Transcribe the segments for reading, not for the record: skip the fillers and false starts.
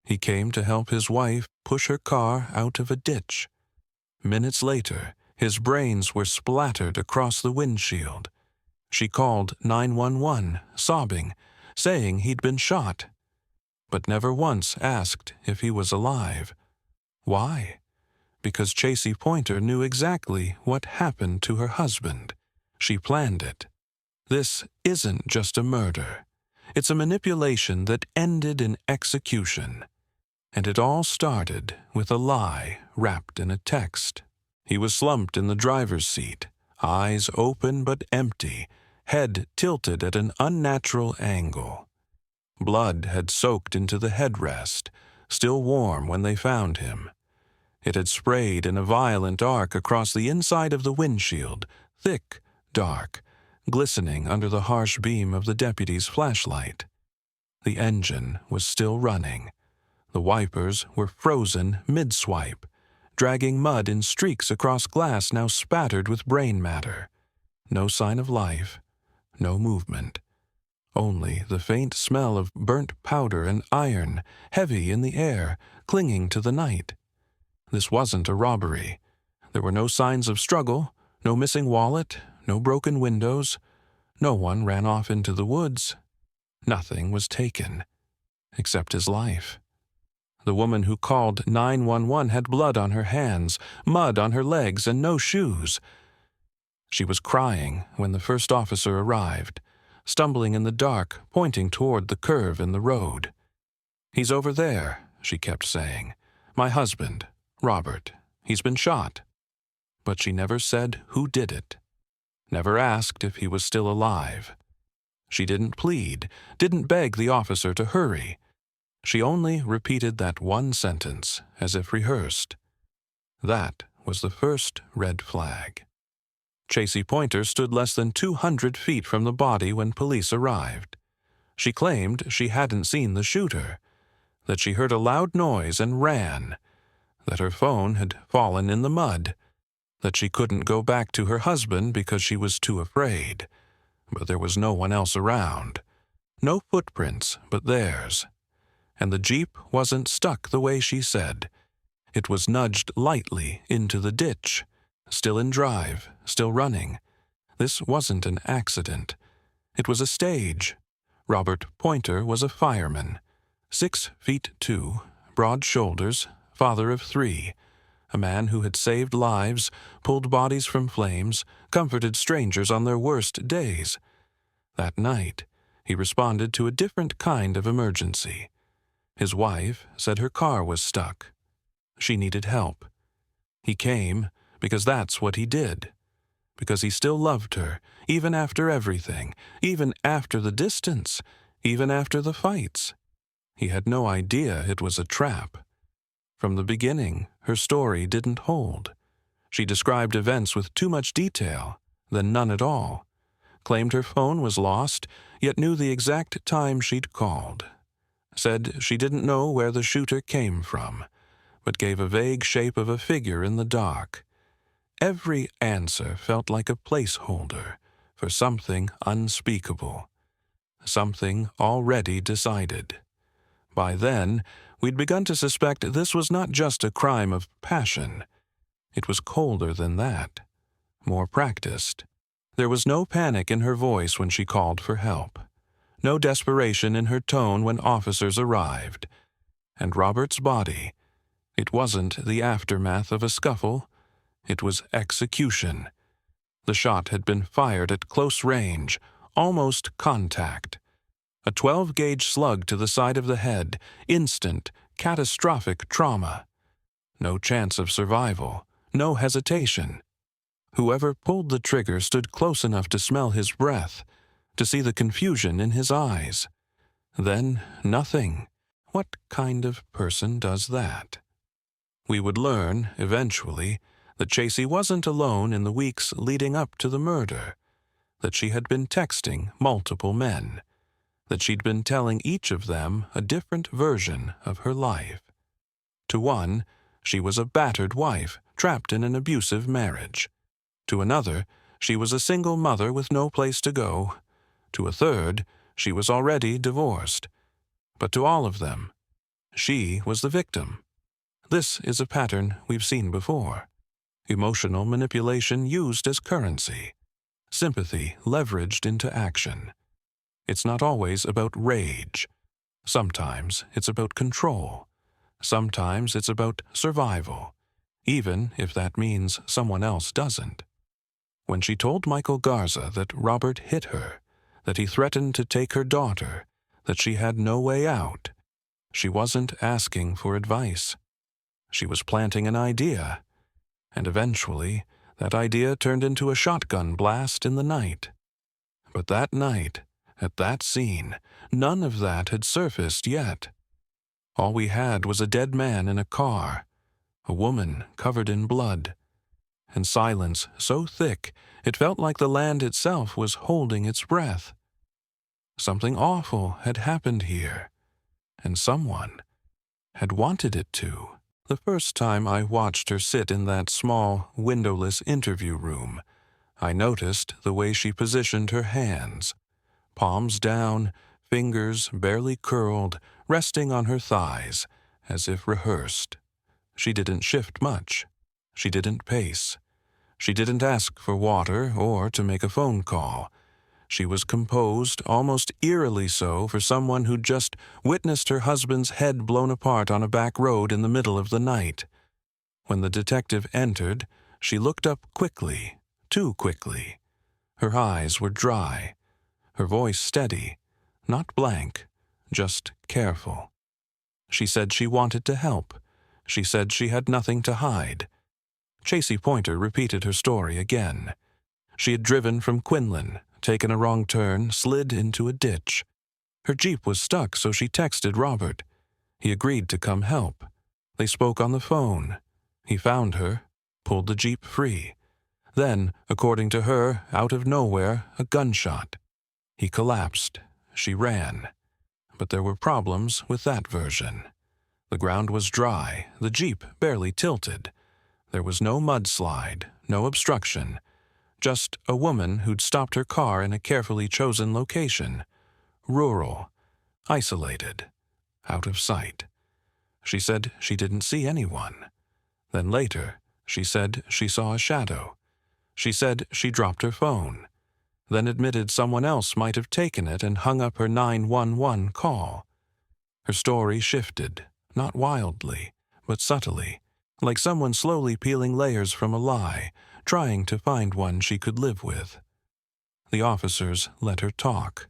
He came to help his wife push her car out of a ditch. Minutes later, his brains were splattered across the windshield. She called 911, sobbing, saying he'd been shot, but never once asked if he was alive. Why? Because Chasey Poynter knew exactly what happened to her husband. She planned it. This isn't just a murder. It's a manipulation that ended in execution. And it all started with a lie wrapped in a text. He was slumped in the driver's seat, eyes open but empty, head tilted at an unnatural angle. Blood had soaked into the headrest, still warm when they found him. It had sprayed in a violent arc across the inside of the windshield, thick, dark, glistening under the harsh beam of the deputy's flashlight. The engine was still running. The wipers were frozen mid-swipe, dragging mud in streaks across glass now spattered with brain matter. No sign of life, no movement. Only the faint smell of burnt powder and iron, heavy in the air, clinging to the night. This wasn't a robbery. There were no signs of struggle, no missing wallet, no broken windows. No one ran off into the woods. Nothing was taken, except his life. The woman who called 911 had blood on her hands, mud on her legs, and no shoes. She was crying when the first officer arrived, stumbling in the dark, pointing toward the curve in the road. "He's over there," she kept saying. "My husband, Robert. He's been shot." But she never said who did it, never asked if he was still alive. She didn't plead, didn't beg the officer to hurry. She only repeated that one sentence, as if rehearsed. That was the first red flag. Chasey Poynter stood less than 200 feet from the body when police arrived. She claimed she hadn't seen the shooter, that she heard a loud noise and ran, that her phone had fallen in the mud, that she couldn't go back to her husband because she was too afraid. But there was no one else around. No footprints but theirs. And the Jeep wasn't stuck the way she said. It was nudged lightly into the ditch, still in drive, still running. This wasn't an accident. It was a stage. Robert Poynter was a fireman, 6'2", broad shoulders, father of 3, a man who had saved lives, pulled bodies from flames, comforted strangers on their worst days. That night, he responded to a different kind of emergency. His wife said her car was stuck. She needed help. He came because that's what he did. Because he still loved her, even after everything, even after the distance, even after the fights. He had no idea it was a trap. From the beginning, her story didn't hold. She described events with too much detail, then none at all. Claimed her phone was lost, yet knew the exact time she'd called. Said she didn't know where the shooter came from, but gave a vague shape of a figure in the dark. Every answer felt like a placeholder for something unspeakable, something already decided. By then, we'd begun to suspect this was not just a crime of passion. It was colder than that, more practiced. There was no panic in her voice when she called for help, no desperation in her tone when officers arrived. And Robert's body, it wasn't the aftermath of a scuffle, it was execution. The shot had been fired at close range, almost contact. A 12-gauge slug to the side of the head, instant, catastrophic trauma. No chance of survival, no hesitation. Whoever pulled the trigger stood close enough to smell his breath, to see the confusion in his eyes. Then nothing. What kind of person does that? We would learn, eventually, that Chasey wasn't alone in the weeks leading up to the murder, that she had been texting multiple men, that she'd been telling each of them a different version of her life. To one, she was a battered wife trapped in an abusive marriage. To another, she was a single mother with no place to go. To a third, she was already divorced. But to all of them, she was the victim. This is a pattern we've seen before. Emotional manipulation used as currency. Sympathy leveraged into action. It's not always about rage. Sometimes it's about control. Sometimes it's about survival, even if that means someone else doesn't. When she told Michael Garza that Robert hit her, that he threatened to take her daughter, that she had no way out, she wasn't asking for advice. She was planting an idea, and eventually that idea turned into a shotgun blast in the night. But that night, at that scene, none of that had surfaced yet. All we had was a dead man in a car, a woman covered in blood, and silence so thick it felt like the land itself was holding its breath. Something awful had happened here, and someone had wanted it to. The first time I watched her sit in that small, windowless interview room, I noticed the way she positioned her hands, palms down, fingers barely curled, resting on her thighs, as if rehearsed. She didn't shift much. She didn't pace. She didn't ask for water or to make a phone call. She was composed, almost eerily so for someone who'd just witnessed her husband's head blown apart on a back road in the middle of the night. When the detective entered, she looked up quickly, too quickly. Her eyes were dry, her voice steady, not blank, just careful. She said she wanted to help. She said she had nothing to hide. Chasey Poynter repeated her story again. She had driven from Quinlan, taken a wrong turn, slid into a ditch. Her Jeep was stuck, so she texted Robert. He agreed to come help. They spoke on the phone. He found her, pulled the Jeep free. Then, according to her, out of nowhere, a gunshot. He collapsed. She ran. But there were problems with that version. The ground was dry, the Jeep barely tilted. There was no mudslide, no obstruction. Just a woman who'd stopped her car in a carefully chosen location. Rural, isolated, out of sight. She said she didn't see anyone. Then later, she said she saw a shadow. She said she dropped her phone, then admitted someone else might have taken it and hung up her 911 call. Her story shifted, not wildly, but subtly, like someone slowly peeling layers from a lie, trying to find one she could live with. The officers let her talk.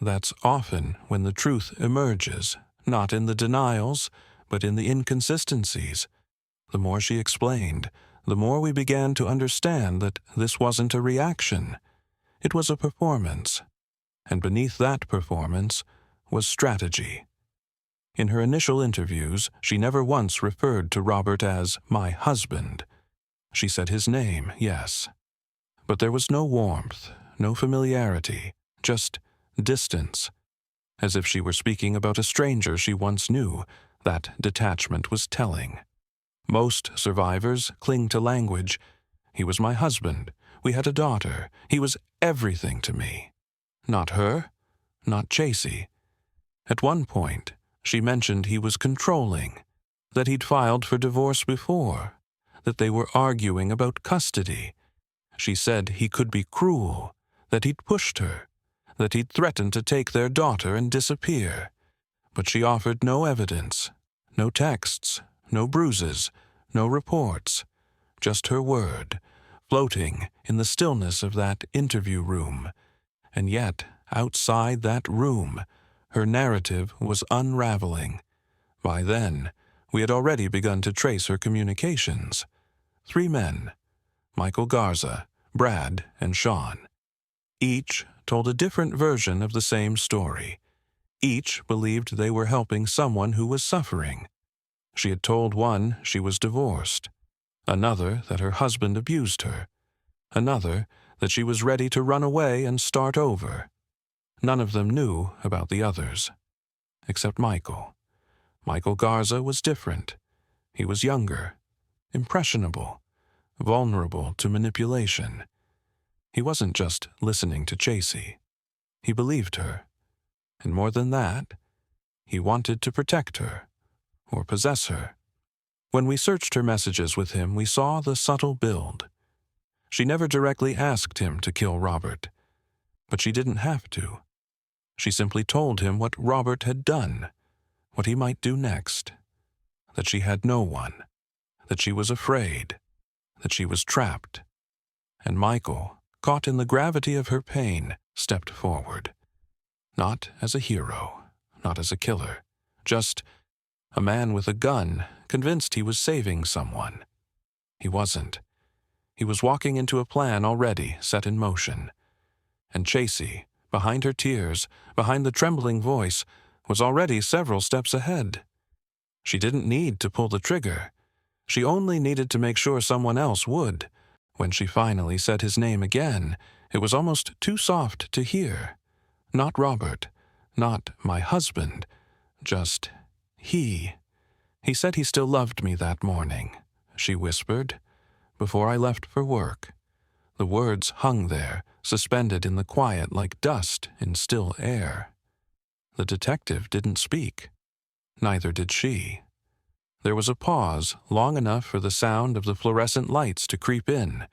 That's often when the truth emerges, not in the denials, but in the inconsistencies. The more she explained, the more we began to understand that this wasn't a reaction. It was a performance. And beneath that performance was strategy. In her initial interviews, she never once referred to Robert as my husband. She said his name, yes. But there was no warmth, no familiarity, just distance. As if she were speaking about a stranger she once knew, that detachment was telling. Most survivors cling to language. He was my husband. We had a daughter. He was everything to me. Not her, not Chasey. At one point, she mentioned he was controlling, that he'd filed for divorce before, that they were arguing about custody. She said he could be cruel, that he'd pushed her, that he'd threatened to take their daughter and disappear. But she offered no evidence, no texts, no bruises, no reports, just her word, floating in the stillness of that interview room. And yet, outside that room, her narrative was unraveling. By then, we had already begun to trace her communications. 3 men, Michael Garza, Brad, and Sean. Each told a different version of the same story. Each believed they were helping someone who was suffering. She had told one she was divorced, another that her husband abused her, another that she was ready to run away and start over. None of them knew about the others, except Michael. Michael Garza was different. He was younger, impressionable, vulnerable to manipulation. He wasn't just listening to Chasey. He believed her. And more than that, he wanted to protect her, or possess her. When we searched her messages with him, we saw the subtle build. She never directly asked him to kill Robert, but she didn't have to. She simply told him what Robert had done, what he might do next, that she had no one, that she was afraid, that she was trapped. And Michael, caught in the gravity of her pain, stepped forward. Not as a hero, not as a killer, just a man with a gun, convinced he was saving someone. He wasn't. He was walking into a plan already set in motion. And Chasey, behind her tears, behind the trembling voice, was already several steps ahead. She didn't need to pull the trigger. She only needed to make sure someone else would. When she finally said his name again, it was almost too soft to hear. Not Robert, not my husband, just he. He said he still loved me that morning, she whispered, before I left for work. The words hung there, suspended in the quiet like dust in still air. The detective didn't speak. Neither did she. There was a pause long enough for the sound of the fluorescent lights to creep in,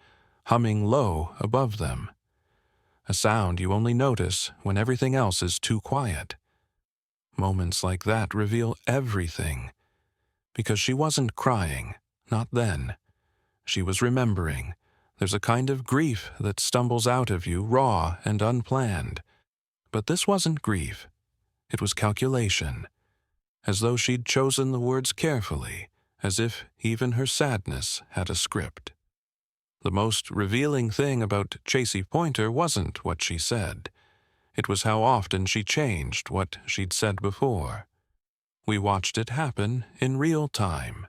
humming low above them. A sound you only notice when everything else is too quiet. Moments like that reveal everything. Because she wasn't crying, not then. She was remembering. There's a kind of grief that stumbles out of you raw and unplanned. But this wasn't grief. It was calculation. As though she'd chosen the words carefully, as if even her sadness had a script. The most revealing thing about Chasey Poynter wasn't what she said. It was how often she changed what she'd said before. We watched it happen in real time.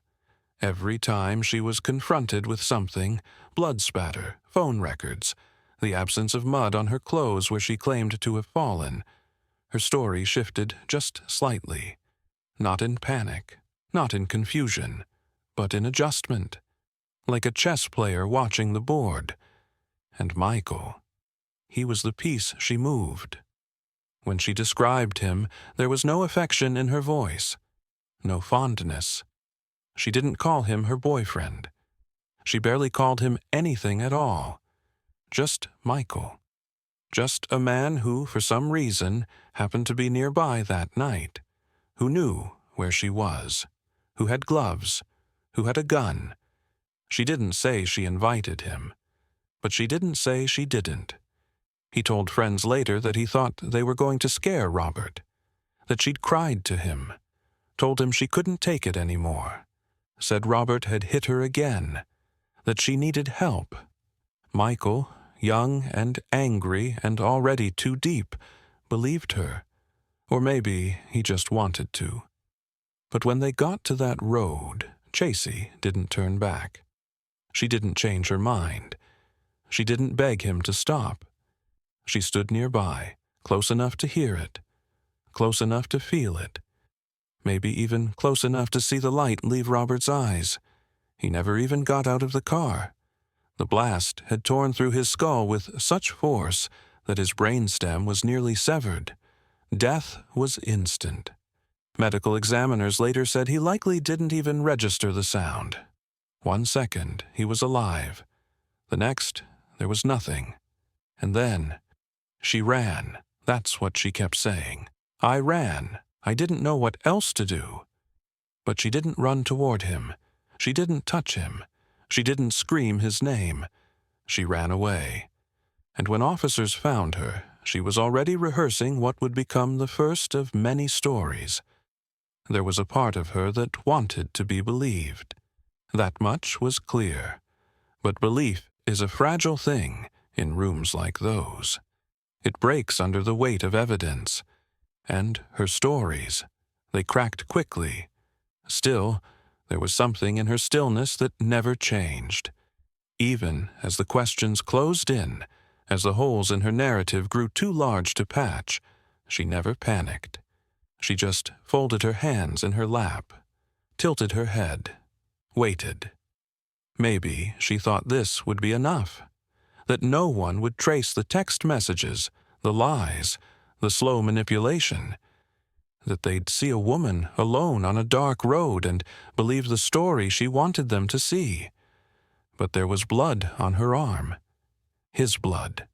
Every time she was confronted with something, blood spatter, phone records, the absence of mud on her clothes where she claimed to have fallen, her story shifted just slightly. Not in panic, not in confusion, but in adjustment, like a chess player watching the board. And Michael, he was the piece she moved. When she described him, there was no affection in her voice, no fondness. She didn't call him her boyfriend. She barely called him anything at all. Just Michael. Just a man who, for some reason, happened to be nearby that night, who knew where she was, who had gloves, who had a gun. She didn't say she invited him, but she didn't say she didn't. He told friends later that he thought they were going to scare Robert, that she'd cried to him, told him she couldn't take it anymore, said Robert had hit her again, that she needed help. Michael, young and angry and already too deep, believed her. Or maybe he just wanted to. But when they got to that road, Chasey didn't turn back. She didn't change her mind. She didn't beg him to stop. She stood nearby, close enough to hear it, close enough to feel it, maybe even close enough to see the light leave Robert's eyes. He never even got out of the car. The blast had torn through his skull with such force that his brainstem was nearly severed. Death was instant. Medical examiners later said he likely didn't even register the sound. 1 second, he was alive. The next, there was nothing. And then, she ran. That's what she kept saying. I ran. I didn't know what else to do. But she didn't run toward him. She didn't touch him. She didn't scream his name. She ran away. And when officers found her, she was already rehearsing what would become the first of many stories. There was a part of her that wanted to be believed. That much was clear. But belief is a fragile thing in rooms like those. It breaks under the weight of evidence. And her stories, they cracked quickly. Still, there was something in her stillness that never changed. Even as the questions closed in, as the holes in her narrative grew too large to patch, she never panicked. She just folded her hands in her lap, tilted her head, waited. Maybe she thought this would be enough, that no one would trace the text messages, the lies, the slow manipulation. that they'd see a woman alone on a dark road and believe the story she wanted them to see. But there was blood on her arm. His blood.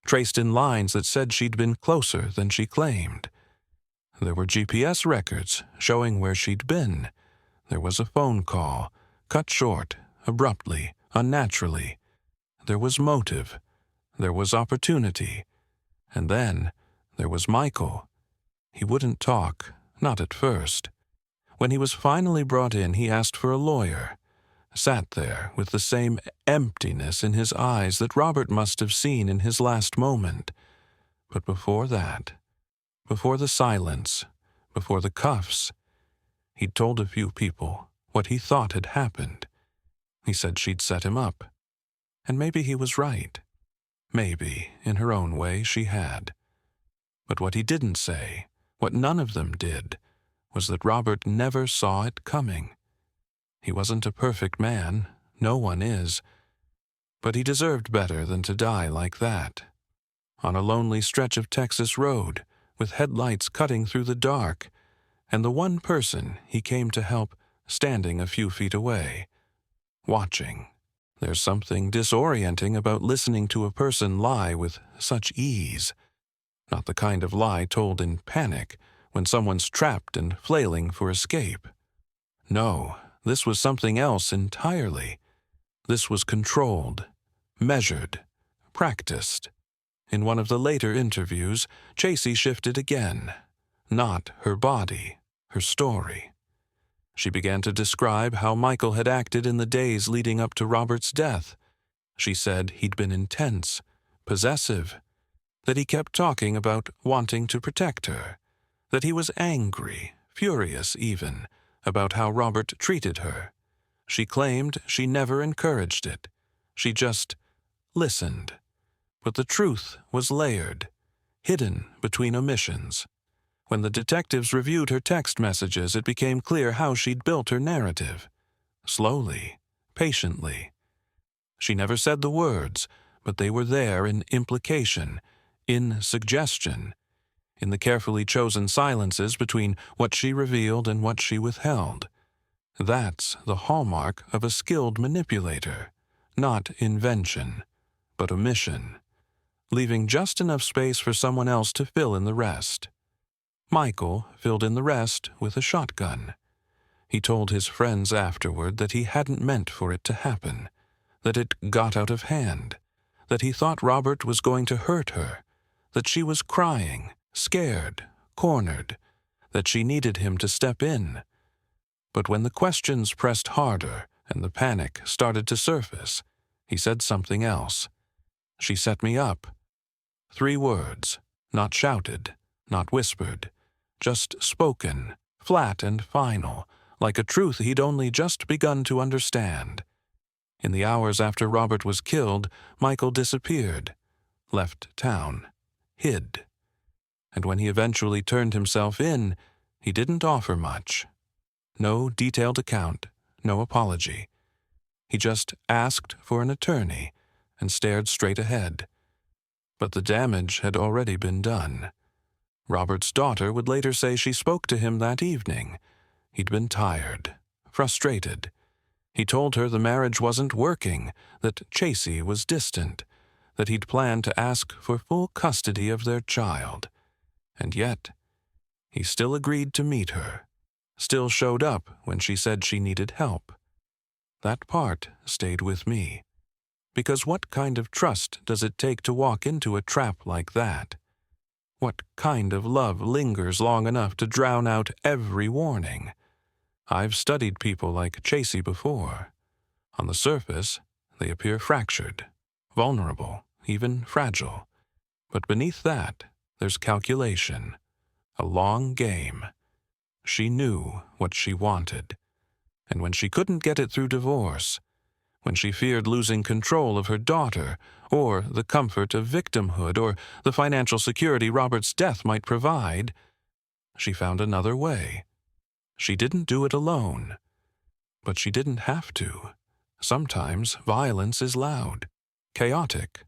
Traced in lines that said she'd been closer than she claimed. There were GPS records showing where she'd been. There was a phone call, cut short, abruptly, unnaturally. There was motive. There was opportunity. And then there was Michael. He wouldn't talk, not at first. When he was finally brought in, he asked for a lawyer. Sat there with the same emptiness in his eyes that Robert must have seen in his last moment. But before that, before the silence, before the cuffs, he'd told a few people what he thought had happened. He said she'd set him up. And maybe he was right. Maybe, in her own way, she had. But what he didn't say, what none of them did, was that Robert never saw it coming. He wasn't a perfect man, no one is, but he deserved better than to die like that. On a lonely stretch of Texas road, with headlights cutting through the dark, and the one person he came to help standing a few feet away, watching. There's something disorienting about listening to a person lie with such ease. Not the kind of lie told in panic, when someone's trapped and flailing for escape. No, this was something else entirely. This was controlled, measured, practiced. In one of the later interviews, Chasey shifted again. Not her body, her story. She began to describe how Michael had acted in the days leading up to Robert's death. She said he'd been intense, possessive, that he kept talking about wanting to protect her, that he was angry, furious even, about how Robert treated her. She claimed she never encouraged it. She just listened. But the truth was layered, hidden between omissions. When the detectives reviewed her text messages, it became clear how she'd built her narrative. Slowly, patiently. She never said the words, but they were there in implication, in suggestion, in the carefully chosen silences between what she revealed and what she withheld. That's the hallmark of a skilled manipulator, not invention, but omission, leaving just enough space for someone else to fill in the rest. Michael filled in the rest with a shotgun. He told his friends afterward that he hadn't meant for it to happen, that it got out of hand, that he thought Robert was going to hurt her, that she was crying, scared, cornered, that she needed him to step in. But when the questions pressed harder and the panic started to surface, he said something else. She set me up. 3 words, not shouted, not whispered, just spoken, flat and final, like a truth he'd only just begun to understand. In the hours after Robert was killed, Michael disappeared, left town, hid. And when he eventually turned himself in, he didn't offer much. No detailed account, no apology. He just asked for an attorney and stared straight ahead. But the damage had already been done. Robert's daughter would later say she spoke to him that evening. He'd been tired, frustrated. He told her the marriage wasn't working, that Chasey was distant, that he'd planned to ask for full custody of their child. And yet, he still agreed to meet her, still showed up when she said she needed help. That part stayed with me. Because what kind of trust does it take to walk into a trap like that? What kind of love lingers long enough to drown out every warning? I've studied people like Chasey before. On the surface, they appear fractured, vulnerable, even fragile. But beneath that, there's calculation, a long game. She knew what she wanted. And when she couldn't get it through divorce, when she feared losing control of her daughter, or the comfort of victimhood, or the financial security Robert's death might provide, she found another way. She didn't do it alone. But she didn't have to. Sometimes violence is loud, chaotic,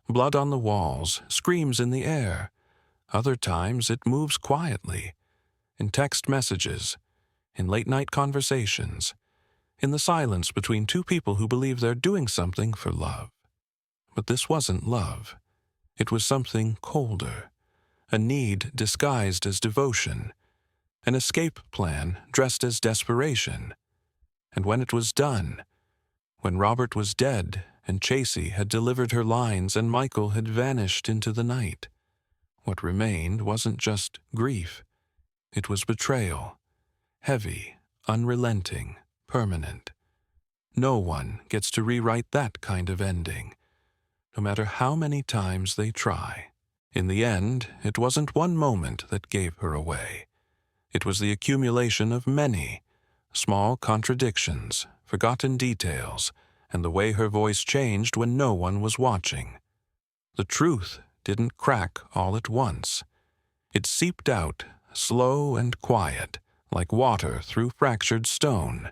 blood on the walls, screams in the air. Other times it moves quietly. in text messages, in late-night conversations, in the silence between two people who believe they're doing something for love. But this wasn't love. It was something colder, a need disguised as devotion, an escape plan dressed as desperation. And when it was done, when Robert was dead and Chasey had delivered her lines and Michael had vanished into the night, what remained wasn't just grief. It was betrayal, heavy, unrelenting, permanent. No one gets to rewrite that kind of ending, no matter how many times they try. In the end, it wasn't one moment that gave her away. It was the accumulation of many small contradictions, forgotten details, and the way her voice changed when no one was watching. The truth didn't crack all at once. It seeped out, slow and quiet, like water through fractured stone.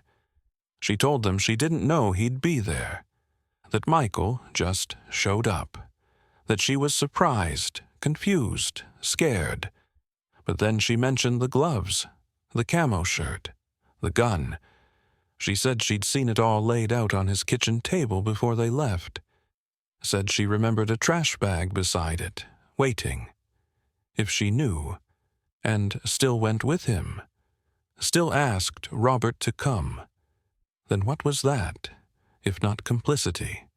She told them she didn't know he'd be there, that Michael just showed up, that she was surprised, confused, scared. But then she mentioned the gloves, the camo shirt, the gun. She said she'd seen it all laid out on his kitchen table before they left. Said she remembered a trash bag beside it, waiting. If she knew, and still went with him, still asked Robert to come, then what was that, if not complicity?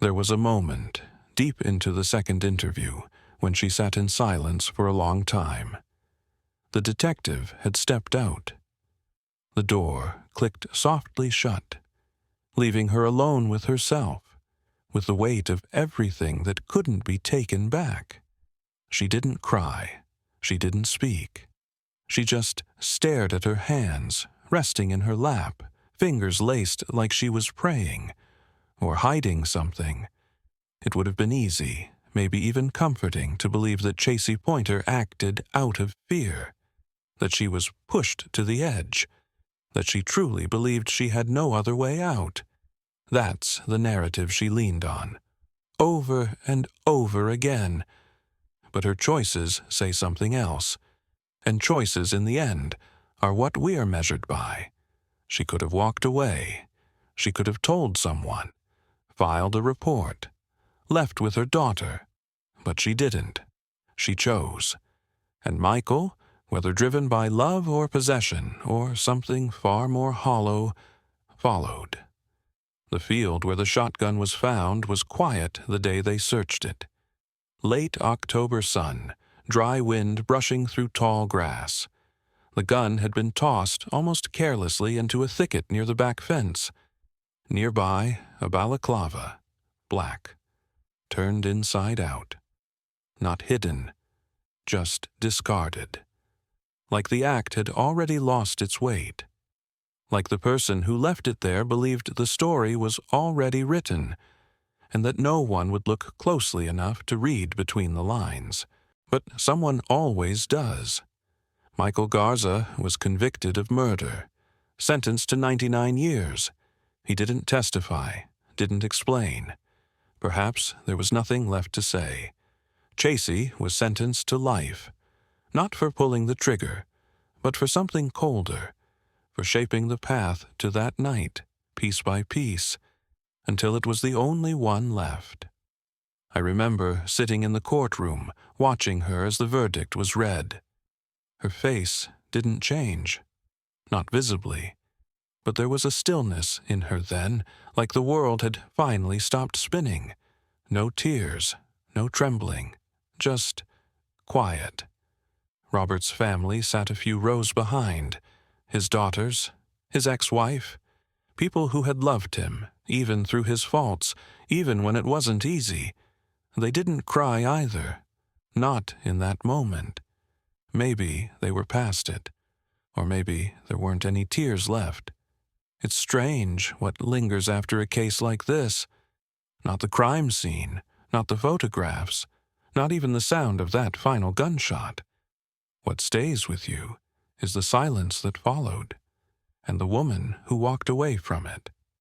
There was a moment, deep into the second interview, when she sat in silence for a long time. The detective had stepped out. The door clicked softly shut, leaving her alone with herself, with the weight of everything that couldn't be taken back. She didn't cry. She didn't speak. She just stared at her hands, resting in her lap, fingers laced like she was praying, or hiding something. It would have been easy, maybe even comforting, to believe that Chasey Poynter acted out of fear, that she was pushed to the edge, that she truly believed she had no other way out. That's the narrative she leaned on, over and over again. But her choices say something else, and choices in the end are what we are measured by. She could have walked away. She could have told someone, filed a report, left with her daughter, but she didn't. She chose. And Michael, whether driven by love or possession or something far more hollow, followed. The field where the shotgun was found was quiet the day they searched it. Late October sun, dry wind brushing through tall grass. The gun had been tossed almost carelessly into a thicket near the back fence. Nearby, a balaclava, black, turned inside out. Not hidden, just discarded. Like the act had already lost its weight. Like the person who left it there believed the story was already written, and that no one would look closely enough to read between the lines. But someone always does. Michael Garza was convicted of murder, sentenced to 99 years. He didn't testify, didn't explain. Perhaps there was nothing left to say. Chasey was sentenced to life, not for pulling the trigger, but for something colder, for shaping the path to that night, piece by piece, until it was the only one left. I remember sitting in the courtroom, watching her as the verdict was read. Her face didn't change, not visibly, but there was a stillness in her then, like the world had finally stopped spinning. No tears, no trembling, just quiet. Robert's family sat a few rows behind, his daughters, his ex-wife, people who had loved him, even through his faults, even when it wasn't easy. They didn't cry either, not in that moment. Maybe they were past it, or maybe there weren't any tears left. It's strange what lingers after a case like this. Not the crime scene, not the photographs, not even the sound of that final gunshot. What stays with you is the silence that followed, and the woman who walked away from it.